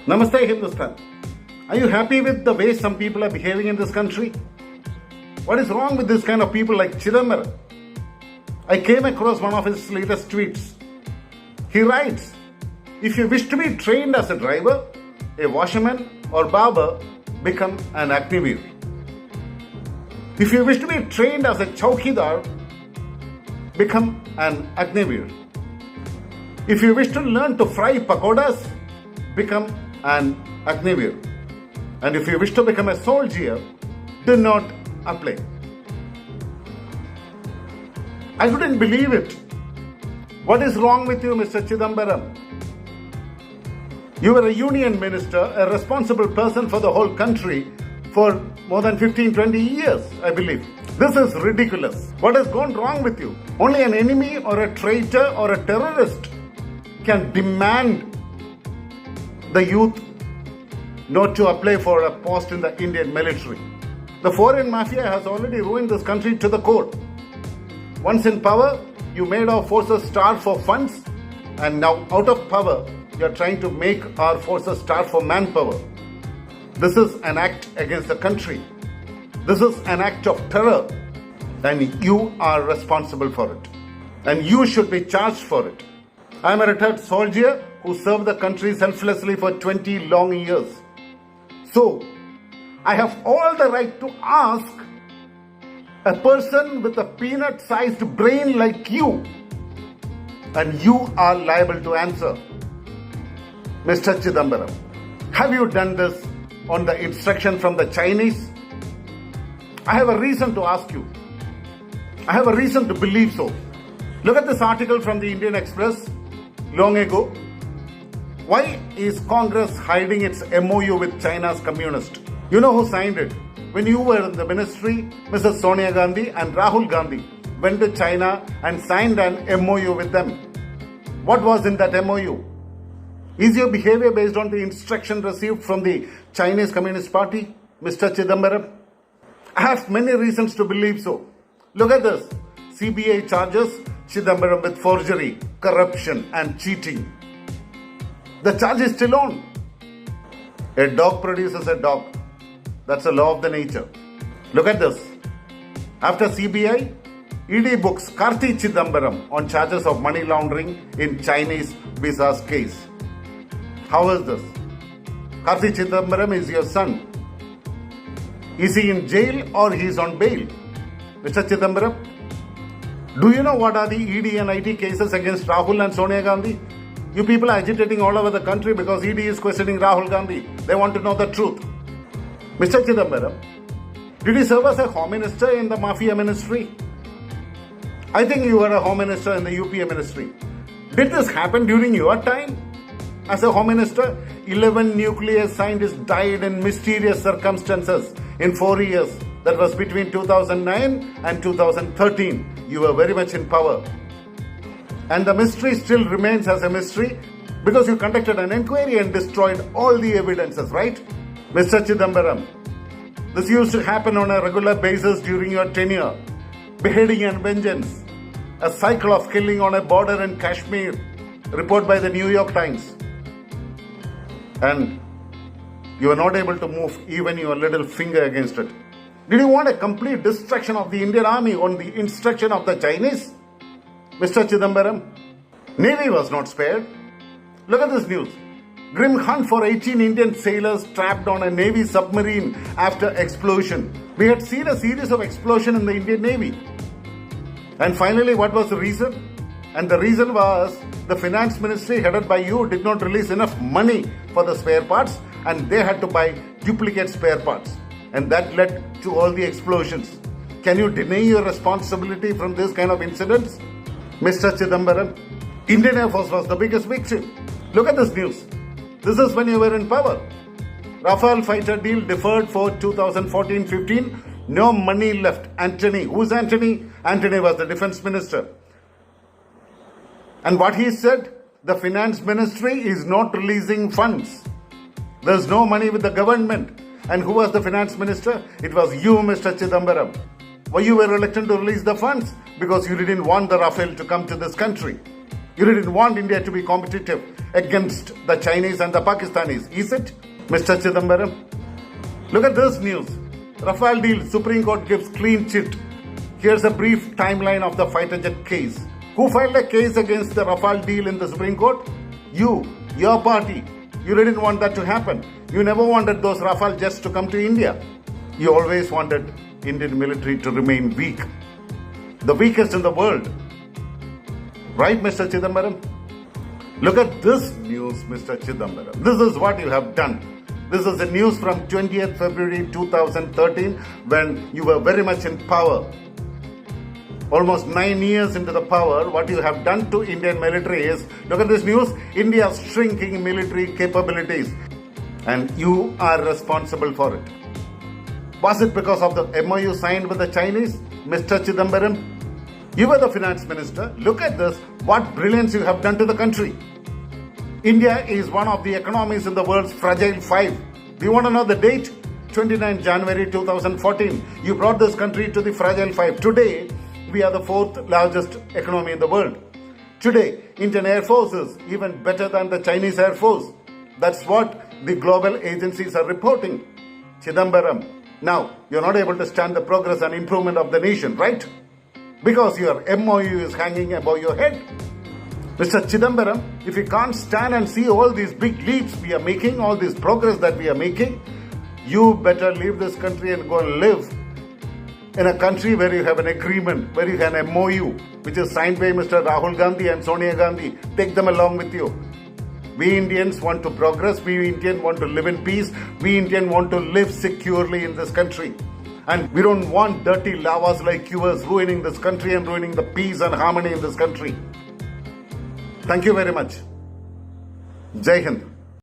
Namaste, Hindustan. Are you happy with the way some people are behaving in this country? What is wrong with this kind of people like Chidambaram? I came across one of his latest tweets. He writes, if you wish to be trained as a driver, a washerman or barber, become an Agniveer. If you wish to be trained as a chowkidar, become an Agniveer. If you wish to learn to fry pakodas, become an Agniveer. And if you wish to become a soldier, do not apply. I couldn't believe it. What is wrong with you, Mr. Chidambaram? You were a union minister, a responsible person for the whole country for more than 15-20 years, I believe. This is ridiculous. What has gone wrong with you? Only an enemy or a traitor or a terrorist can demand the youth not to apply for a post in the Indian military. The foreign mafia has already ruined this country to the core. Once in power, you made our forces starve for funds, and now out of power, you are trying to make our forces starve for manpower. This is an act against the country. This is an act of terror, and you are responsible for it. And you should be charged for it. I am a retired soldier who served the country selflessly for 20 long years. So, I have all the right to ask a person with a peanut-sized brain like you, and you are liable to answer. Mr. Chidambaram, have you done this on the instruction from the Chinese? I have a reason to ask you. I have a reason to believe so. Look at this article from the Indian Express long ago. Why is Congress hiding its MOU with China's communist? You know who signed it? When you were in the ministry, Mrs. Sonia Gandhi and Rahul Gandhi went to China and signed an MOU with them. What was in that MOU? Is your behavior based on the instruction received from the Chinese Communist Party, Mr. Chidambaram? I have many reasons to believe so. Look at this. CBI charges Chidambaram with forgery, corruption and cheating. The charge is still on. A dog produces a dog. That's a law of the nature. Look at this. After CBI, ED books Karthi Chidambaram on charges of money laundering in Chinese visas case. How is this? Karthi Chidambaram is your son. Is he in jail or he is on bail? Mr. Chidambaram, do you know what are the ED and IT cases against Rahul and Sonia Gandhi? You people are agitating all over the country because ED is questioning Rahul Gandhi. They want to know the truth. Mr. Chidambaram, did you serve as a Home Minister in the Mafia Ministry? I think you were a Home Minister in the UPA Ministry. Did this happen during your time? As a Home Minister, 11 nuclear scientists died in mysterious circumstances in 4 years. That was between 2009 and 2013. You were very much in power. And the mystery still remains as a mystery because you conducted an inquiry and destroyed all the evidences, right? Mr. Chidambaram, this used to happen on a regular basis during your tenure. Beheading and vengeance. A cycle of killing on a border in Kashmir. Report by the New York Times. And you were not able to move even your little finger against it. Did you want a complete destruction of the Indian army on the instruction of the Chinese? Mr. Chidambaram, Navy was not spared. Look at this news. Grim hunt for 18 Indian sailors trapped on a Navy submarine after explosion. We had seen a series of explosions in the Indian Navy. And finally, what was the reason? And the reason was the finance ministry headed by you did not release enough money for the spare parts and they had to buy duplicate spare parts. And that led to all the explosions. Can you deny your responsibility from this kind of incidents? Mr. Chidambaram, Indian Air Force was the biggest victim. Look at this news. This is when you were in power. Rafale fighter deal deferred for 2014-15. No money left. Antony. Who's Antony? Antony was the defense minister. And what he said? The finance ministry is not releasing funds. There's no money with the government. And who was the finance minister? It was you, Mr. Chidambaram. Why you were reluctant to release the funds? Because you didn't want the Rafale to come to this country. You didn't want India to be competitive. against the Chinese and the Pakistanis. Is it, Mr. Chidambaram? Look at this news. Rafale deal, Supreme Court gives clean chit. Here's a brief timeline of the fighter jet case. Who filed a case against the Rafale deal in the Supreme Court? You, your party. You didn't want that to happen. You never wanted those Rafale jets to come to India. You always wanted Indian military to remain weak. The weakest in the world. Right, Mr. Chidambaram? Look at this news, Mr. Chidambaram. This is what you have done. This is the news from 20th February 2013 when you were very much in power. Almost 9 years into the power, what you have done to Indian military is, look at this news, India's shrinking military capabilities. And you are responsible for it. Was it because of the MOU signed with the Chinese, Mr. Chidambaram? You were the finance minister. Look at this, what brilliance you have done to the country. India is one of the economies in the world's fragile five. Do you want to know the date? 29 January 2014. You brought this country to the fragile five. Today, we are the fourth largest economy in the world. Today, Indian Air Force is even better than the Chinese Air Force. That's what the global agencies are reporting. Chidambaram, now you're not able to stand the progress and improvement of the nation, right? Because your MOU is hanging above your head. Mr. Chidambaram, if you can't stand and see all these big leaps we are making, all this progress that we are making, you better leave this country and go and live in a country where you have an agreement, where you have an MOU, which is signed by Mr. Rahul Gandhi and Sonia Gandhi. Take them along with you. We Indians want to progress. We Indians want to live in peace. We Indians want to live securely in this country. And we don't want dirty lavas like yours ruining this country and ruining the peace and harmony in this country. Thank you very much. Jai Hind.